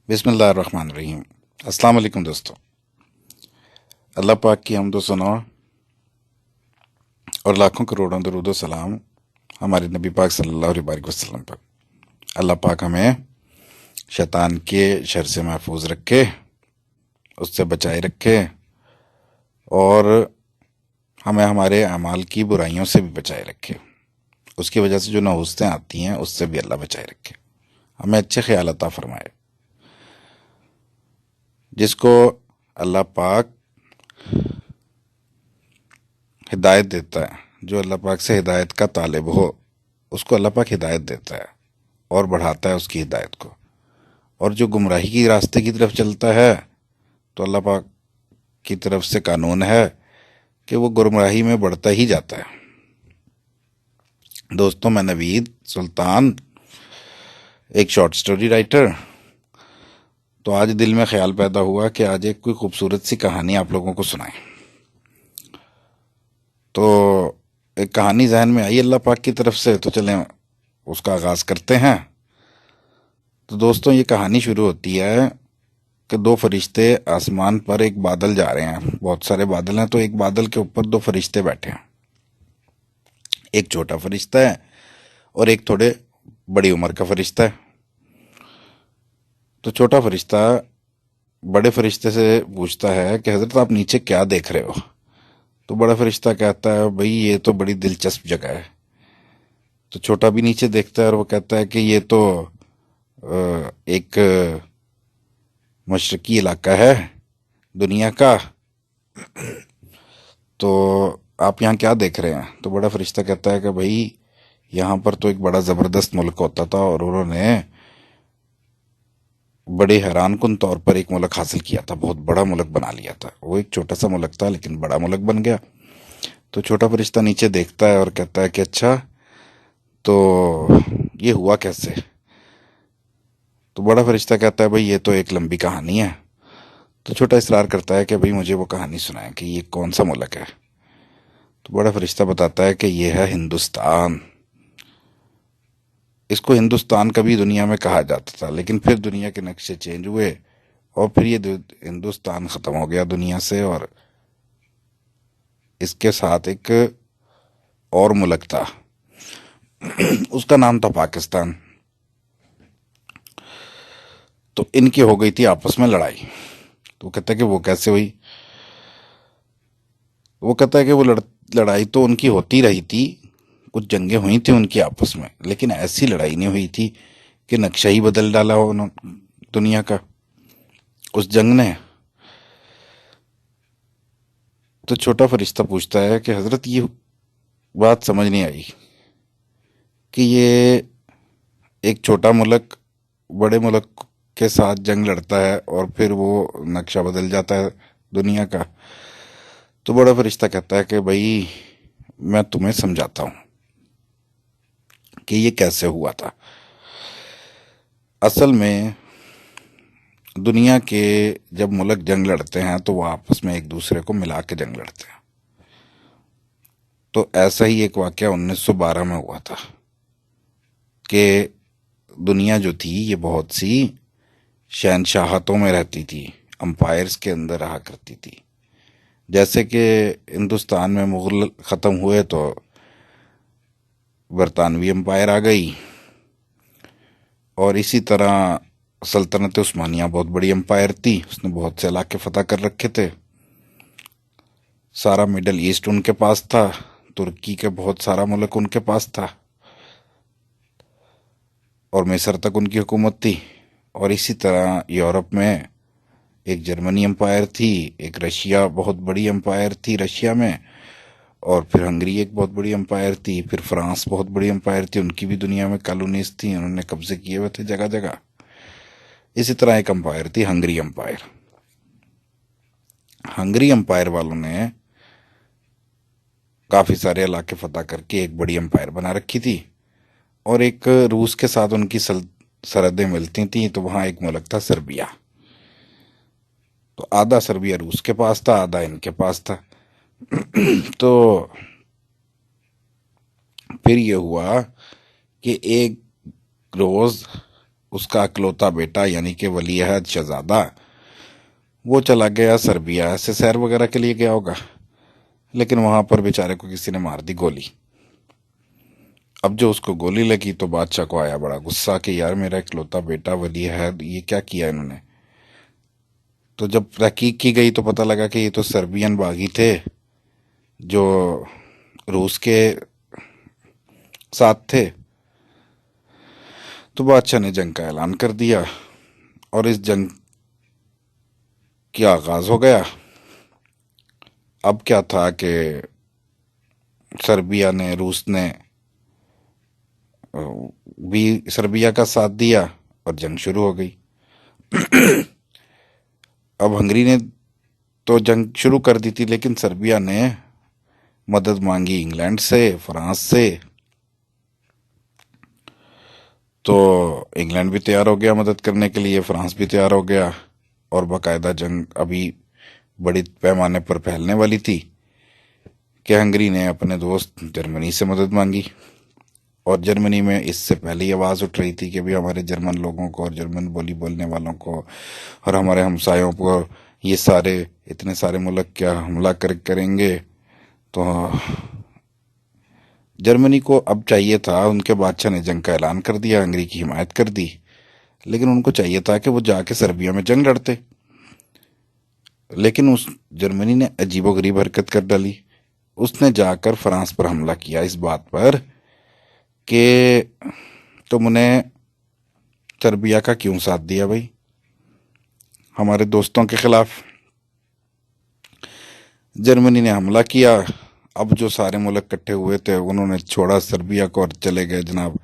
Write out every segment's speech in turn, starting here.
بسم اللہ الرحمن الرحیم۔ السلام علیکم دوستو۔ اللہ پاک کی حمد و ثنا اور لاکھوں کروڑوں درود و سلام ہمارے نبی پاک صلی اللہ علیہ وسلم پر۔ اللہ پاک ہمیں شیطان کے شر سے محفوظ رکھے، اس سے بچائے رکھے، اور ہمیں ہمارے اعمال کی برائیوں سے بھی بچائے رکھے۔ اس کی وجہ سے جو نحوستیں آتی ہیں اس سے بھی اللہ بچائے رکھے، ہمیں اچھے خیال عطا فرمائے۔ جس کو اللہ پاک ہدایت دیتا ہے، جو اللہ پاک سے ہدایت کا طالب ہو، اس کو اللہ پاک ہدایت دیتا ہے اور بڑھاتا ہے اس کی ہدایت کو۔ اور جو گمراہی کی راستے کی طرف چلتا ہے تو اللہ پاک کی طرف سے قانون ہے کہ وہ گمراہی میں بڑھتا ہی جاتا ہے۔ دوستوں، میں نوید سلطان، ایک شارٹ سٹوری رائٹر، تو آج دل میں خیال پیدا ہوا کہ آج ایک کوئی خوبصورت سی کہانی آپ لوگوں کو سنائیں۔ تو ایک کہانی ذہن میں آئی اللہ پاک کی طرف سے، تو چلیں اس کا آغاز کرتے ہیں۔ تو دوستوں، یہ کہانی شروع ہوتی ہے کہ دو فرشتے آسمان پر ایک بادل جا رہے ہیں، بہت سارے بادل ہیں، تو ایک بادل کے اوپر دو فرشتے بیٹھے ہیں، ایک چھوٹا فرشتہ ہے اور ایک تھوڑے بڑی عمر کا فرشتہ ہے۔ تو چھوٹا فرشتہ بڑے فرشتے سے پوچھتا ہے کہ حضرت آپ نیچے کیا دیکھ رہے ہو؟ تو بڑا فرشتہ کہتا ہے بھئی یہ تو بڑی دلچسپ جگہ ہے۔ تو چھوٹا بھی نیچے دیکھتا ہے اور وہ کہتا ہے کہ یہ تو ایک مشرقی علاقہ ہے دنیا کا، تو آپ یہاں کیا دیکھ رہے ہیں؟ تو بڑا فرشتہ کہتا ہے کہ بھئی یہاں پر تو ایک بڑا زبردست ملک ہوتا تھا اور انہوں نے بڑے حیران کن طور پر ایک ملک حاصل کیا تھا، بہت بڑا ملک بنا لیا تھا۔ وہ ایک چھوٹا سا ملک تھا لیکن بڑا ملک بن گیا۔ تو چھوٹا فرشتہ نیچے دیکھتا ہے اور کہتا ہے کہ اچھا، تو یہ ہوا کیسے؟ تو بڑا فرشتہ کہتا ہے بھئی یہ تو ایک لمبی کہانی ہے۔ تو چھوٹا اصرار کرتا ہے کہ بھئی مجھے وہ کہانی سنائیں کہ یہ کون سا ملک ہے۔ تو بڑا فرشتہ بتاتا ہے کہ یہ ہے ہندوستان۔ اس کو ہندوستان کبھی دنیا میں کہا جاتا تھا، لیکن پھر دنیا کے نقشے چینج ہوئے اور پھر یہ ہندوستان ختم ہو گیا دنیا سے، اور اس کے ساتھ ایک اور ملک تھا، اس کا نام تھا پاکستان۔ تو ان کی ہو گئی تھی آپس میں لڑائی۔ تو وہ کہتا ہے کہ وہ کیسے ہوئی؟ وہ کہتا ہے کہ وہ لڑائی تو ان کی ہوتی رہی تھی، کچھ جنگیں ہوئی تھیں ان کی آپس میں، لیکن ایسی لڑائی نہیں ہوئی تھی کہ نقشہ ہی بدل ڈالا ہو دنیا کا اس جنگ نے۔ تو چھوٹا فرشتہ پوچھتا ہے کہ حضرت یہ بات سمجھ نہیں آئی کہ یہ ایک چھوٹا ملک بڑے ملک کے ساتھ جنگ لڑتا ہے اور پھر وہ نقشہ بدل جاتا ہے دنیا کا۔ تو بڑا فرشتہ کہتا ہے کہ بھائی میں تمہیں سمجھاتا ہوں کہ یہ کیسے ہوا تھا۔ اصل میں دنیا کے جب ملک جنگ لڑتے ہیں تو وہ آپس میں ایک دوسرے کو ملا کے جنگ لڑتے ہیں۔ تو ایسا ہی ایک واقعہ 1912 میں ہوا تھا کہ دنیا جو تھی یہ بہت سی شہنشاہتوں میں رہتی تھی، امپائرز کے اندر رہا کرتی تھی۔ جیسے کہ ہندوستان میں مغل ختم ہوئے تو برطانوی امپائر آ گئی، اور اسی طرح سلطنت عثمانیہ بہت بڑی امپائر تھی، اس نے بہت سے علاقے فتح کر رکھے تھے، سارا مڈل ایسٹ ان کے پاس تھا، ترکی کے بہت سارا ملک ان کے پاس تھا، اور مصر تک ان کی حکومت تھی۔ اور اسی طرح یورپ میں ایک جرمنی امپائر تھی، ایک رشیا بہت بڑی امپائر تھی رشیا میں، اور پھر ہنگری ایک بہت بڑی امپائر تھی، پھر فرانس بہت بڑی امپائر تھی، ان کی بھی دنیا میں کالونیز تھیں، انہوں نے قبضے کیے ہوئے تھے جگہ جگہ۔ اسی طرح ایک امپائر تھی ہنگری امپائر۔ ہنگری امپائر والوں نے کافی سارے علاقے فتح کر کے ایک بڑی امپائر بنا رکھی تھی، اور ایک روس کے ساتھ ان کی سرحدیں ملتی تھیں، تو وہاں ایک ملک تھا سربیا۔ تو آدھا سربیا روس کے پاس تھا، آدھا ان کے پاس تھا۔ تو پھر یہ ہوا کہ ایک روز اس کا اکلوتا بیٹا یعنی کہ ولی عہد شہزادہ وہ چلا گیا سربیا سے سیر وغیرہ کے لیے گیا ہوگا، لیکن وہاں پر بیچارے کو کسی نے مار دی گولی۔ اب جو اس کو گولی لگی تو بادشاہ کو آیا بڑا غصہ کہ یار میرا اکلوتا بیٹا ولی عہد یہ کیا کیا انہوں نے۔ تو جب تحقیق کی گئی تو پتہ لگا کہ یہ تو سربین باغی تھے جو روس کے ساتھ تھے۔ تو بادشاہ نے جنگ کا اعلان کر دیا اور اس جنگ کا آغاز ہو گیا۔ اب کیا تھا کہ سربیا نے روس نے بھی سربیا کا ساتھ دیا اور جنگ شروع ہو گئی۔ اب ہنگری نے تو جنگ شروع کر دی تھی، لیکن سربیا نے مدد مانگی انگلینڈ سے، فرانس سے۔ تو انگلینڈ بھی تیار ہو گیا مدد کرنے کے لیے، فرانس بھی تیار ہو گیا، اور باقاعدہ جنگ ابھی بڑی پیمانے پر پھیلنے والی تھی کہ ہنگری نے اپنے دوست جرمنی سے مدد مانگی۔ اور جرمنی میں اس سے پہلے آواز اٹھ رہی تھی کہ بھی ہمارے جرمن لوگوں کو اور جرمن بولی بولنے والوں کو اور ہمارے ہمسایوں کو یہ سارے اتنے سارے ملک کیا حملہ کریں گے۔ تو جرمنی کو اب چاہیے تھا، ان کے بادشاہ نے جنگ کا اعلان کر دیا، ہنگری کی حمایت کر دی، لیکن ان کو چاہیے تھا کہ وہ جا کے سربیا میں جنگ لڑتے۔ لیکن اس جرمنی نے عجیب و غریب حرکت کر ڈالی، اس نے جا کر فرانس پر حملہ کیا اس بات پر کہ تم نے سربیا کا کیوں ساتھ دیا بھائی ہمارے دوستوں کے خلاف۔ جرمنی نے حملہ کیا۔ اب جو سارے ملک کٹھے ہوئے تھے انہوں نے چھوڑا سربیا کو اور چلے گئے جناب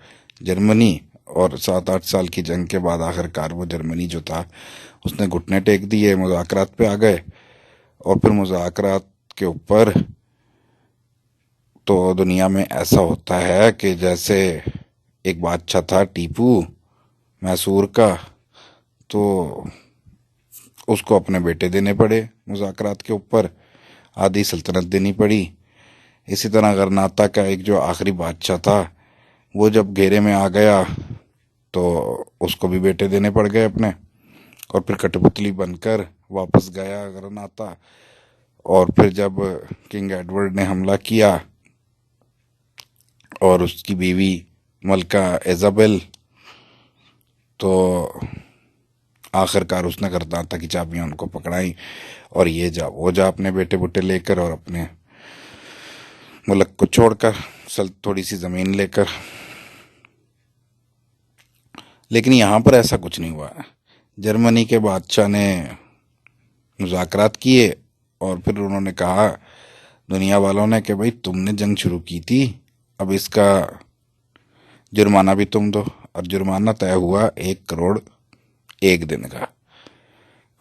جرمنی، اور 7-8 سال کی جنگ کے بعد آخر کار وہ جرمنی جو تھا اس نے گھٹنے ٹیک دیے، مذاکرات پہ آ گئے۔ اور پھر مذاکرات کے اوپر تو دنیا میں ایسا ہوتا ہے کہ جیسے ایک بادشاہ تھا ٹیپو میسور کا، تو اس کو اپنے بیٹے دینے پڑے مذاکرات کے اوپر، آدھی سلطنت دینی پڑی۔ اسی طرح غرناطہ کا ایک جو آخری بادشاہ تھا وہ جب گھیرے میں آ گیا تو اس کو بھی بیٹے دینے پڑ گئے اپنے، اور پھر کٹھ پتلی بن کر واپس گیا غرناطہ۔ اور پھر جب کنگ ایڈورڈ نے حملہ کیا اور اس کی بیوی ملکہ ایزابل، تو آخر کار اس نے غرناطہ کی چابیاں ان کو پکڑائیں اور یہ جا وہ جا اپنے بیٹے بٹے لے کر اور اپنے ملک کو چھوڑ کر تھوڑی سی زمین لے کر۔ لیکن یہاں پر ایسا کچھ نہیں ہوا، جرمنی کے بادشاہ نے مذاکرات کیے اور پھر انہوں نے کہا دنیا والوں نے کہ بھائی تم نے جنگ شروع کی تھی، اب اس کا جرمانہ بھی تم دو، اور جرمانہ طے ہوا 1 کروڑ 1 دن کا۔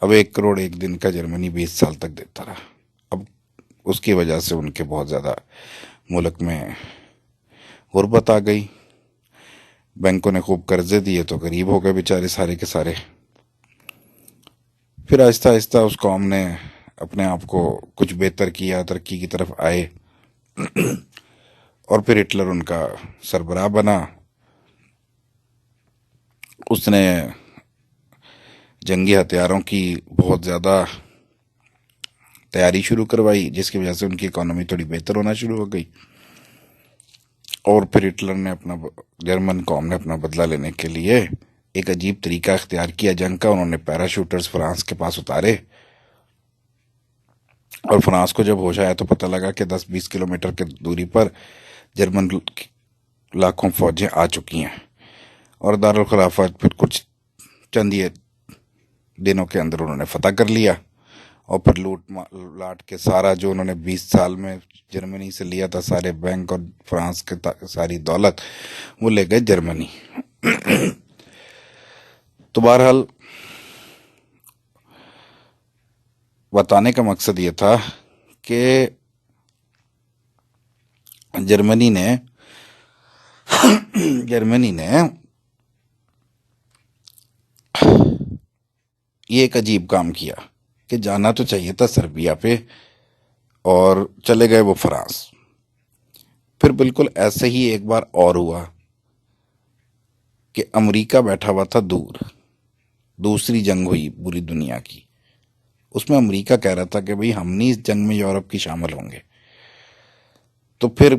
اب 1 کروڑ 1 دن کا جرمنی 20 سال تک دیتا رہا۔ اب اس کی وجہ سے ان کے بہت زیادہ ملک میں غربت آ گئی، بینکوں نے خوب قرضے دیے تو غریب ہو گئے بیچارے سارے کے سارے۔ پھر آہستہ آہستہ اس قوم نے اپنے آپ کو کچھ بہتر کیا، ترقی کی طرف آئے، اور پھر ہٹلر ان کا سربراہ بنا۔ اس نے جنگی ہتھیاروں کی بہت زیادہ تیاری شروع کروائی، جس کی وجہ سے ان کی اکانومی تھوڑی بہتر ہونا شروع ہو گئی۔ اور پھر ہٹلر نے جرمن قوم نے اپنا بدلہ لینے کے لیے ایک عجیب طریقہ اختیار کیا جنگ کا۔ انہوں نے پیراشوٹرز فرانس کے پاس اتارے، اور فرانس کو جب ہوش آیا تو پتہ لگا کہ 10-20 کلومیٹر کی دوری پر جرمن لاکھوں فوجیں آ چکی ہیں، اور دارالخلافہ پھر کچھ چند دنوں کے اندر انہوں نے فتح کر لیا، اور پھر لوٹ لاٹ کے سارا جو انہوں نے 20 سال میں جرمنی سے لیا تھا، سارے بینک اور فرانس کے ساری دولت وہ لے گئے جرمنی۔ تو بہرحال بتانے کا مقصد یہ تھا کہ جرمنی نے یہ ایک عجیب کام کیا کہ جانا تو چاہیے تھا سربیا پہ، اور چلے گئے وہ فرانس۔ پھر بالکل ایسے ہی ایک بار اور ہوا کہ امریکہ بیٹھا ہوا تھا دور. دوسری جنگ ہوئی پوری دنیا کی. اس میں امریکہ کہہ رہا تھا کہ بھئی ہم نہیں اس جنگ میں یورپ کی شامل ہوں گے. تو پھر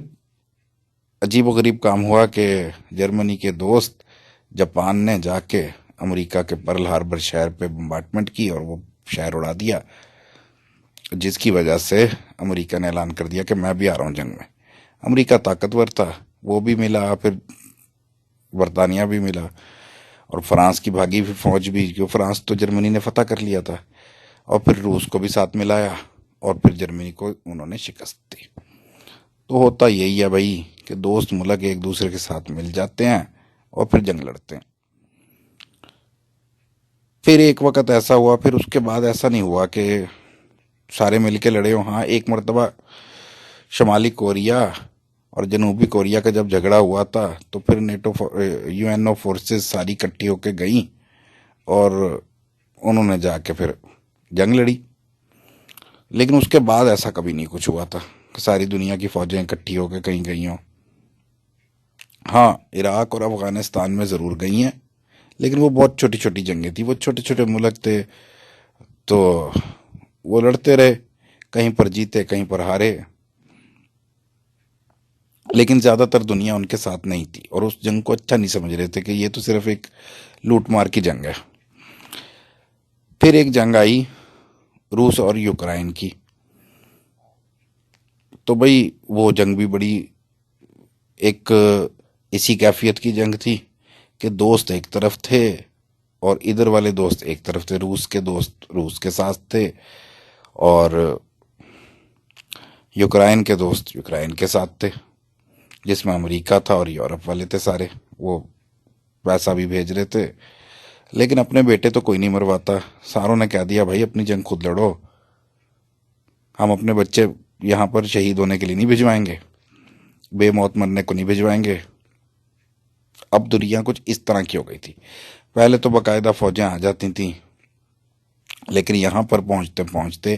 عجیب و غریب کام ہوا کہ جرمنی کے دوست جاپان نے جا کے امریکہ کے پرل ہاربر شہر پہ بمبارٹمنٹ کی اور وہ شہر اڑا دیا، جس کی وجہ سے امریکہ نے اعلان کر دیا کہ میں بھی آ رہا ہوں جنگ میں. امریکہ طاقتور تھا، وہ بھی ملا، پھر برطانیہ بھی ملا، اور فرانس کی بھاگی ہوئی فوج بھی، جو فرانس تو جرمنی نے فتح کر لیا تھا، اور پھر روس کو بھی ساتھ ملایا، اور پھر جرمنی کو انہوں نے شکست دی. تو ہوتا یہی ہے بھائی کہ دوست ملک ایک دوسرے کے ساتھ مل جاتے ہیں اور پھر جنگ لڑتے ہیں. پھر ایک وقت ایسا ہوا، پھر اس کے بعد ایسا نہیں ہوا کہ سارے مل کے لڑے ہوں. ہاں، ایک مرتبہ شمالی کوریا اور جنوبی کوریا کا جب جھگڑا ہوا تھا تو پھر NATO U N O forces ساری اکٹھی ہو کے گئیں اور انہوں نے جا کے پھر جنگ لڑی. لیکن اس کے بعد ایسا کبھی نہیں کچھ ہوا تھا کہ ساری دنیا کی فوجیں اکٹھی ہو کے کہیں گئی ہوں. ہاں، عراق اور افغانستان میں ضرور گئی ہیں، لیکن وہ بہت چھوٹی چھوٹی جنگیں تھیں، وہ چھوٹے چھوٹے ملک تھے، تو وہ لڑتے رہے، کہیں پر جیتے کہیں پر ہارے، لیکن زیادہ تر دنیا ان کے ساتھ نہیں تھی اور اس جنگ کو اچھا نہیں سمجھ رہے تھے کہ یہ تو صرف ایک لوٹ مار کی جنگ ہے. پھر ایک جنگ آئی روس اور یوکرائن کی. تو بھائی وہ جنگ بھی بڑی ایک اسی کیفیت کی جنگ تھی کہ دوست ایک طرف تھے اور ادھر والے دوست ایک طرف تھے. روس کے دوست روس کے ساتھ تھے اور یوکرائن کے دوست یوکرائن کے ساتھ تھے، جس میں امریکہ تھا اور یورپ والے تھے سارے. وہ پیسہ بھی بھیج رہے تھے، لیکن اپنے بیٹے تو کوئی نہیں مرواتا. ساروں نے کہہ دیا بھائی اپنی جنگ خود لڑو، ہم اپنے بچے یہاں پر شہید ہونے کے لیے نہیں بھجوائیں گے، بے موت مرنے کو نہیں بھجوائیں گے. اب دنیا کچھ اس طرح کی ہو گئی تھی. پہلے تو باقاعدہ فوجیں آ جاتی تھیں، لیکن یہاں پر پہنچتے پہنچتے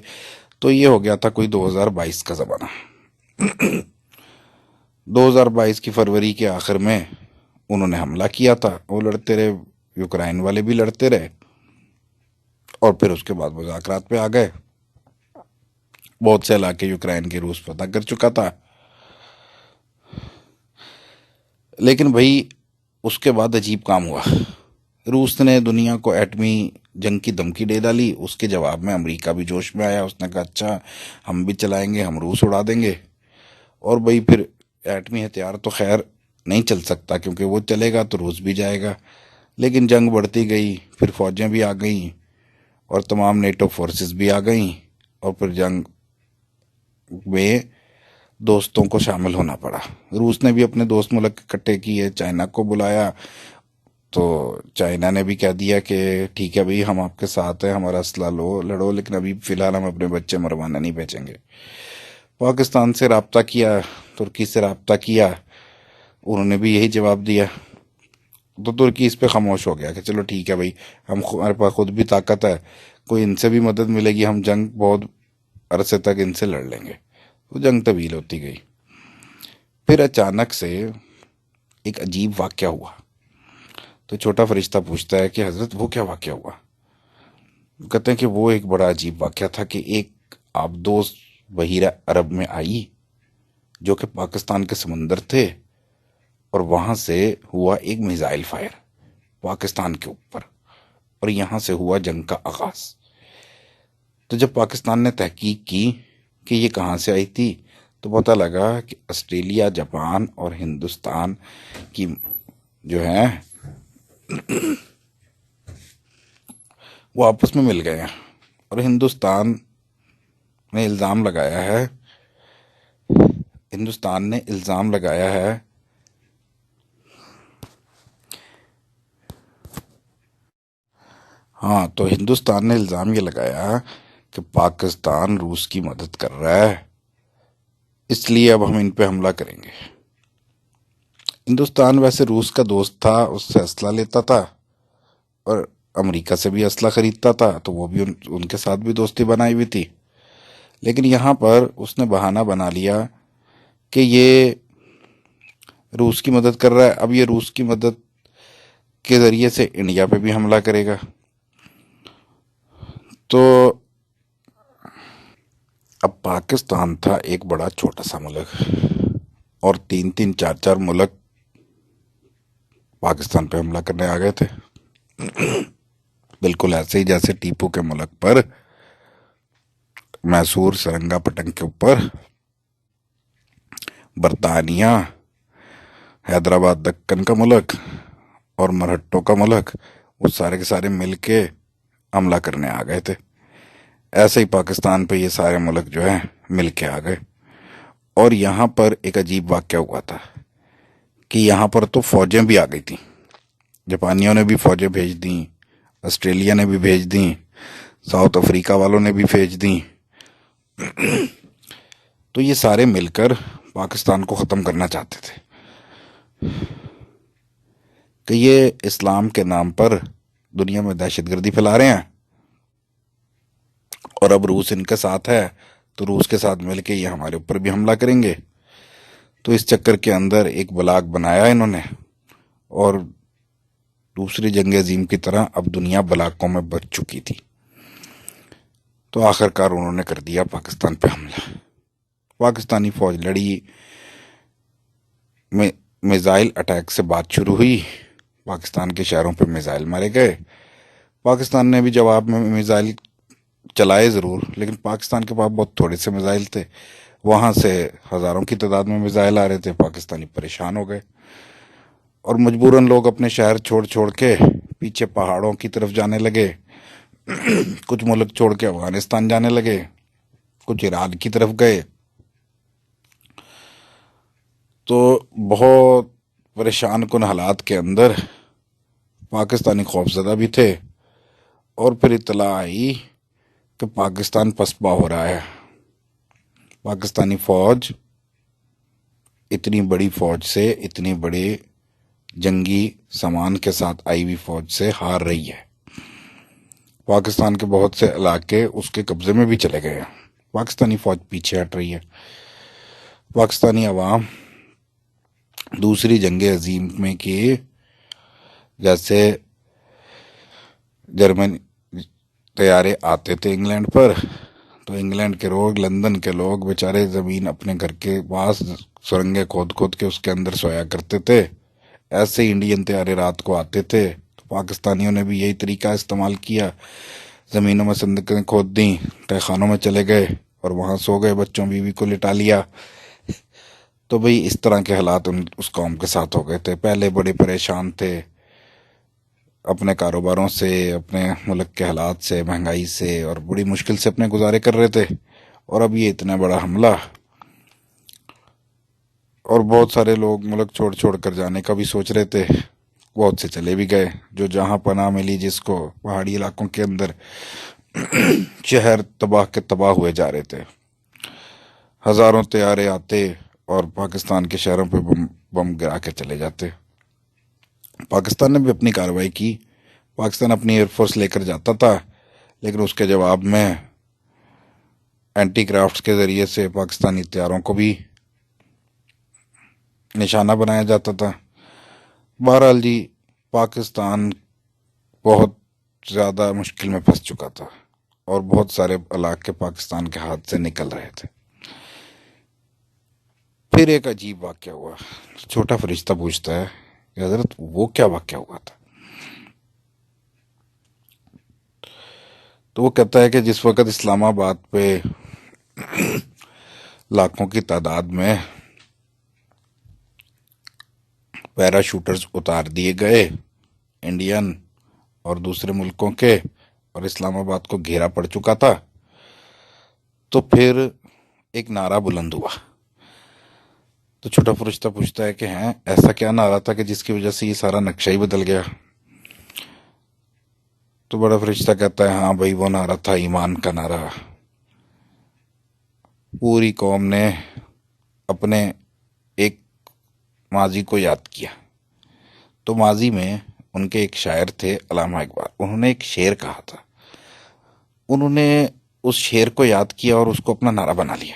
تو یہ ہو گیا تھا کوئی 2022 کا زمانہ. 2022 کی فروری کے آخر میں انہوں نے حملہ کیا تھا. وہ لڑتے رہے، یوکرائن والے بھی لڑتے رہے، اور پھر اس کے بعد مذاکرات پہ آ گئے. بہت سے علاقے یوکرائن کے روس فتح کر چکا تھا. لیکن بھائی اس کے بعد عجیب کام ہوا. روس نے دنیا کو ایٹمی جنگ کی دھمکی دے ڈالی. اس کے جواب میں امریکہ بھی جوش میں آیا. اس نے کہا اچھا ہم بھی چلائیں گے، ہم روس اڑا دیں گے. اور بھائی پھر ایٹمی ہتھیار تو خیر نہیں چل سکتا، کیونکہ وہ چلے گا تو روس بھی جائے گا. لیکن جنگ بڑھتی گئی، پھر فوجیں بھی آ گئیں اور تمام نیٹو فورسز بھی آ گئیں، اور پھر جنگ میں دوستوں کو شامل ہونا پڑا. روس نے بھی اپنے دوست ملک اکٹھے کیے، چائنا کو بلایا، تو چائنا نے بھی کہہ دیا کہ ٹھیک ہے بھائی ہم آپ کے ساتھ ہیں، ہمارا اسلحہ لو لڑو، لیکن ابھی فی الحال ہم اپنے بچے مروانا نہیں بھیجیں گے. پاکستان سے رابطہ کیا، ترکی سے رابطہ کیا، انہوں نے بھی یہی جواب دیا. تو ترکی اس پہ خاموش ہو گیا کہ چلو ٹھیک ہے بھائی، ہمارے پاس خود بھی طاقت ہے، کوئی ان سے بھی مدد ملے گی، ہم جنگ بہت عرصے تک ان سے لڑ لیں گے. تو جنگ طویل ہوتی گئی. پھر اچانک سے ایک عجیب واقعہ ہوا. تو چھوٹا فرشتہ پوچھتا ہے کہ حضرت وہ کیا واقعہ ہوا؟ کہتے ہیں کہ وہ ایک بڑا عجیب واقعہ تھا کہ ایک آبدوز بحیرہ عرب میں آئی جو کہ پاکستان کے سمندر تھے، اور وہاں سے ہوا ایک میزائل فائر پاکستان کے اوپر، اور یہاں سے ہوا جنگ کا آغاز. تو جب پاکستان نے تحقیق کی کہ یہ کہاں سے آئی تھی، تو پتہ لگا کہ آسٹریلیا، جاپان اور ہندوستان کی جو ہیں وہ آپس میں مل گئے ہیں. اور ہندوستان نے الزام لگایا ہے ہاں، تو ہندوستان نے الزام یہ لگایا کہ پاکستان روس کی مدد کر رہا ہے، اس لیے اب ہم ان پہ حملہ کریں گے. ہندوستان ویسے روس کا دوست تھا، اس سے اسلحہ لیتا تھا اور امریکہ سے بھی اسلحہ خریدتا تھا، تو وہ بھی ان کے ساتھ بھی دوستی بنائی ہوئی تھی. لیکن یہاں پر اس نے بہانہ بنا لیا کہ یہ روس کی مدد کر رہا ہے. اب یہ روس کی مدد کے ذریعے سے انڈیا پہ بھی حملہ کرے گا. تو اب پاکستان تھا ایک بڑا چھوٹا سا ملک، اور 3-4 ملک پاکستان پہ حملہ کرنے آ گئے تھے. بالکل ایسے ہی جیسے ٹیپو کے ملک پر، میسور سرنگا پٹن کے اوپر برطانیہ، حیدرآباد دکن کا ملک اور مرہٹوں کا ملک، وہ سارے کے سارے مل کے حملہ کرنے آ گئے تھے. ایسے ہی پاکستان پہ یہ سارے ملک جو ہیں مل کے آ گئے. اور یہاں پر ایک عجیب واقعہ ہوا تھا کہ یہاں پر تو فوجیں بھی آ گئی تھیں. جاپانیوں نے بھی فوجیں بھیج دیں، آسٹریلیا نے بھی بھیج دیں، ساؤتھ افریقہ والوں نے بھی بھیج دیں. تو یہ سارے مل کر پاکستان کو ختم کرنا چاہتے تھے کہ یہ اسلام کے نام پر دنیا میں دہشت گردی پھیلا رہے ہیں، اور اب روس ان کے ساتھ ہے تو روس کے ساتھ مل کے یہ ہمارے اوپر بھی حملہ کریں گے. تو اس چکر کے اندر ایک بلاک بنایا انہوں نے، اور دوسری جنگ عظیم کی طرح اب دنیا بلاکوں میں بچ چکی تھی. تو آخر کار انہوں نے کر دیا پاکستان پہ حملہ. پاکستانی فوج لڑی، میزائل اٹیک سے بات شروع ہوئی، پاکستان کے شہروں پہ میزائل مارے گئے. پاکستان نے بھی جواب میں میزائل چلائے ضرور، لیکن پاکستان کے پاس بہت تھوڑے سے میزائل تھے، وہاں سے ہزاروں کی تعداد میں میزائل آ رہے تھے. پاکستانی پریشان ہو گئے، اور مجبوراً لوگ اپنے شہر چھوڑ چھوڑ کے پیچھے پہاڑوں کی طرف جانے لگے. کچھ ملک چھوڑ کے افغانستان جانے لگے، کچھ ایران کی طرف گئے. تو بہت پریشان کن حالات کے اندر پاکستانی خوفزدہ بھی تھے. اور پھر اطلاع آئی کہ پاکستان پسپا ہو رہا ہے. پاکستانی فوج اتنی بڑی فوج سے، اتنی بڑے جنگی سامان کے ساتھ آئی ہوئی فوج سے ہار رہی ہے. پاکستان کے بہت سے علاقے اس کے قبضے میں بھی چلے گئے ہیں. پاکستانی فوج پیچھے ہٹ رہی ہے. پاکستانی عوام دوسری جنگ عظیم میں کی، جیسے جرمن طیارے آتے تھے انگلینڈ پر، تو انگلینڈ کے لوگ، لندن کے لوگ بیچارے زمین اپنے گھر کے پاس سرنگیں کھود کھود کے اس کے اندر سویا کرتے تھے. ایسے ہی انڈین طیارے رات کو آتے تھے، تو پاکستانیوں نے بھی یہی طریقہ استعمال کیا. زمینوں میں صندوقیں کھود دیں، تہ خانوں میں چلے گئے اور وہاں سو گئے، بچوں بیوی کو لٹا لیا. تو بھئی اس طرح کے حالات اس قوم کے ساتھ ہو گئے تھے. پہلے بڑے پریشان تھے اپنے کاروباروں سے، اپنے ملک کے حالات سے، مہنگائی سے، اور بڑی مشکل سے اپنے گزارے کر رہے تھے. اور اب یہ اتنا بڑا حملہ، اور بہت سارے لوگ ملک چھوڑ چھوڑ کر جانے کا بھی سوچ رہے تھے. بہت سے چلے بھی گئے، جو جہاں پناہ ملی جس کو، پہاڑی علاقوں کے اندر شہر تباہ کے تباہ ہوئے جا رہے تھے. ہزاروں طیارے آتے اور پاکستان کے شہروں پہ بم گرا کے چلے جاتے. پاکستان نے بھی اپنی کارروائی کی. پاکستان اپنی ایئر فورس لے کر جاتا تھا، لیکن اس کے جواب میں اینٹی کرافٹس کے ذریعے سے پاکستانی طیاروں کو بھی نشانہ بنایا جاتا تھا. بہرحال جی، پاکستان بہت زیادہ مشکل میں پھنس چکا تھا، اور بہت سارے علاقے پاکستان کے ہاتھ سے نکل رہے تھے. پھر ایک عجیب واقعہ ہوا. چھوٹا فرشتہ پوچھتا ہے کہ حضرت وہ کیا واقعہ ہوا تھا؟ تو وہ کہتا ہے کہ جس وقت اسلام آباد پہ لاکھوں کی تعداد میں پیرا شوٹرز اتار دیے گئے، انڈین اور دوسرے ملکوں کے، اور اسلام آباد کو گھیرا پڑ چکا تھا، تو پھر ایک نعرہ بلند ہوا. تو چھوٹا فرشتہ پوچھتا ہے کہ ہیں ایسا کیا نعرہ تھا کہ جس کی وجہ سے یہ سارا نقشہ ہی بدل گیا؟ تو بڑا فرشتہ کہتا ہے ہاں بھائی، وہ نعرہ تھا ایمان کا نعرہ. پوری قوم نے اپنے ایک ماضی کو یاد کیا. تو ماضی میں ان کے ایک شاعر تھے علامہ اقبال، انہوں نے ایک شعر کہا تھا. انہوں نے اس شعر کو یاد کیا اور اس کو اپنا نعرہ بنا لیا،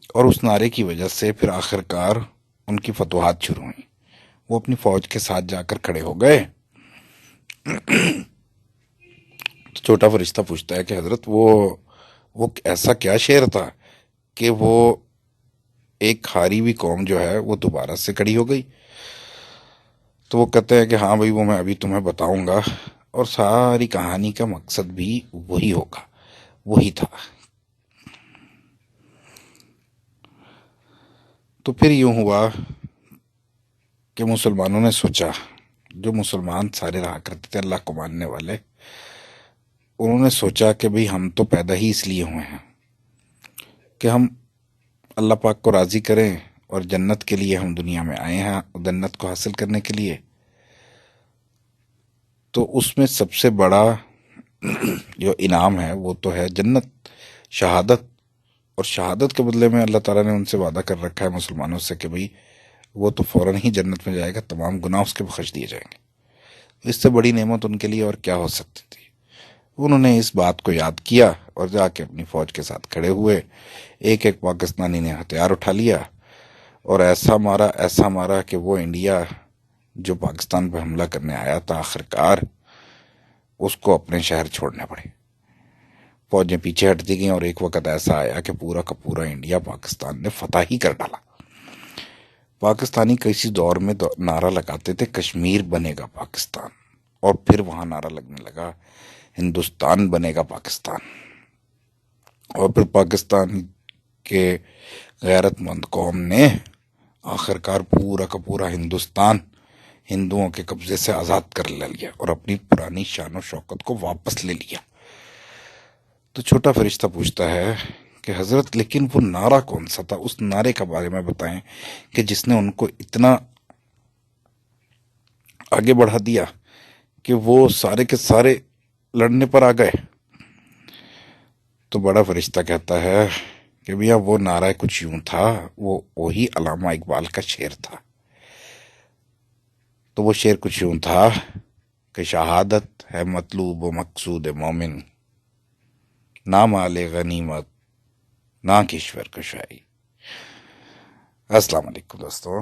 اور اس نعرے کی وجہ سے پھر آخر کار ان کی فتوحات شروع ہوئیں. وہ اپنی فوج کے ساتھ جا کر کھڑے ہو گئے. تو چھوٹا فرشتہ پوچھتا ہے کہ حضرت وہ ایسا کیا شعر تھا کہ وہ ایک ہاری ہوئی قوم جو ہے وہ دوبارہ سے کھڑی ہو گئی؟ تو وہ کہتے ہیں کہ ہاں بھائی، وہ میں ابھی تمہیں بتاؤں گا، اور ساری کہانی کا مقصد بھی وہی ہوگا، وہی تھا. تو پھر یوں ہوا کہ مسلمانوں نے سوچا، جو مسلمان سارے رہا کرتے تھے اللہ کو ماننے والے، انہوں نے سوچا کہ بھئی ہم تو پیدا ہی اس لیے ہوئے ہیں کہ ہم اللہ پاک کو راضی کریں، اور جنت کے لیے ہم دنیا میں آئے ہیں، جنت کو حاصل کرنے کے لیے. تو اس میں سب سے بڑا جو انعام ہے وہ تو ہے جنت، شہادت. اور شہادت کے بدلے میں اللہ تعالیٰ نے ان سے وعدہ کر رکھا ہے مسلمانوں سے کہ بھئی وہ تو فوراً ہی جنت میں جائے گا، تمام گناہ اس کے بخش دیے جائیں گے. اس سے بڑی نعمت ان کے لیے اور کیا ہو سکتی تھی؟ انہوں نے اس بات کو یاد کیا اور جا کے اپنی فوج کے ساتھ کھڑے ہوئے. ایک ایک پاکستانی نے ہتھیار اٹھا لیا اور ایسا مارا کہ وہ انڈیا جو پاکستان پہ حملہ کرنے آیا تھا، آخرکار اس کو اپنے شہر چھوڑنے پڑے. فوجیں پیچھے ہٹتی گئیں اور ایک وقت ایسا آیا کہ پورا کا پورا انڈیا پاکستان نے فتح ہی کر ڈالا. پاکستانی کسی دور میں نعرہ لگاتے تھے کشمیر بنے گا پاکستان، اور پھر وہاں نعرہ لگنے لگا ہندوستان بنے گا پاکستان. اور پھر پاکستان کے غیرت مند قوم نے آخرکار پورا کا پورا ہندوستان ہندوؤں کے قبضے سے آزاد کر لیا اور اپنی پرانی شان و شوکت کو واپس لے لیا. تو چھوٹا فرشتہ پوچھتا ہے کہ حضرت لیکن وہ نعرہ کون سا تھا؟ اس نعرے کے بارے میں بتائیں کہ جس نے ان کو اتنا آگے بڑھا دیا کہ وہ سارے کے سارے لڑنے پر آ گئے. تو بڑا فرشتہ کہتا ہے کہ بھیا وہ نعرہ کچھ یوں تھا، وہی علامہ اقبال کا شعر تھا. تو وہ شعر کچھ یوں تھا کہ شہادت ہے مطلوب و مقصود مومن، نہ مال غنیمت نہ کشور کشائی. السلام علیکم دوستو.